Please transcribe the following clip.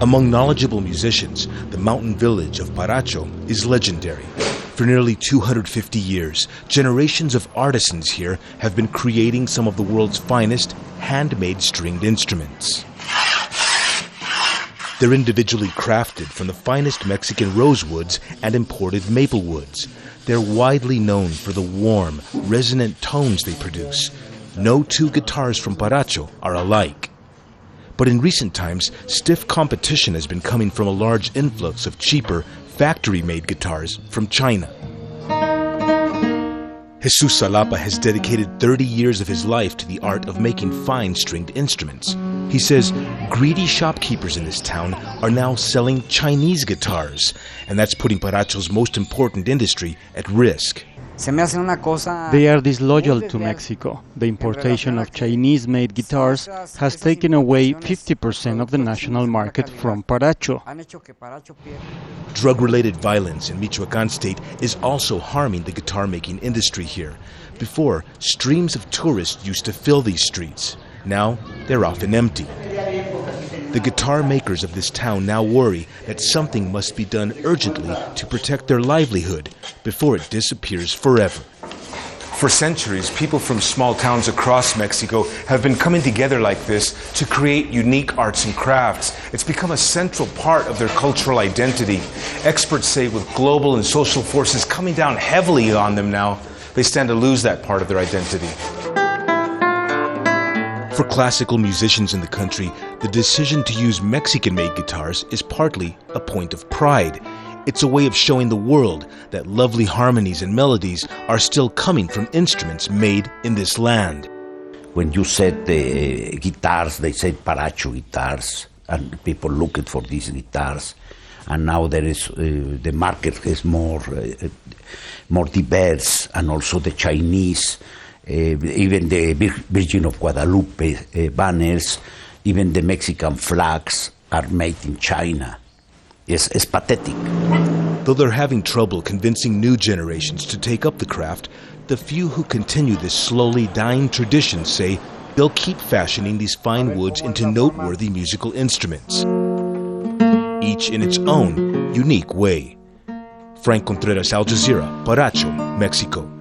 Among knowledgeable musicians, the mountain village of Paracho is legendary. For nearly 250 years, generations of artisans here have been creating some of the world's finest handmade stringed instruments. They're individually crafted from the finest Mexican rosewoods and imported maple woods. They're widely known for the warm, resonant tones they produce. No two guitars from Paracho are alike. But in recent times, stiff competition has been coming from a large influx of cheaper, factory-made guitars from China. Jesus Salapa has dedicated 30 years of his life to the art of making fine stringed instruments. He says greedy shopkeepers in this town are now selling Chinese guitars, and that's putting Paracho's most important industry at risk. They are disloyal to Mexico. The importation of Chinese-made guitars has taken away 50% of the national market from Paracho. Drug-related violence in Michoacan state is also harming the guitar-making industry here. Before, streams of tourists used to fill these streets. Now, they're often empty. The guitar makers of this town now worry that something must be done urgently to protect their livelihood before it disappears forever. For centuries, people from small towns across Mexico have been coming together like this to create unique arts and crafts. It's become a central part of their cultural identity. Experts say with global and social forces coming down heavily on them now, they stand to lose that part of their identity. For classical musicians in the country, the decision to use Mexican-made guitars is partly a point of pride. It's a way of showing the world that lovely harmonies and melodies are still coming from instruments made in this land. When you said the guitars, they said Paracho guitars, and people looked for these guitars. And now there is the market is more diverse, and also the Chinese. Even the Virgin of Guadalupe banners, even the Mexican flags are made in China. It's pathetic. Though they're having trouble convincing new generations to take up the craft, the few who continue this slowly dying tradition say they'll keep fashioning these fine woods into noteworthy musical instruments, each in its own unique way. Franc, Contreras, Jazeera, Paracho, Mexico.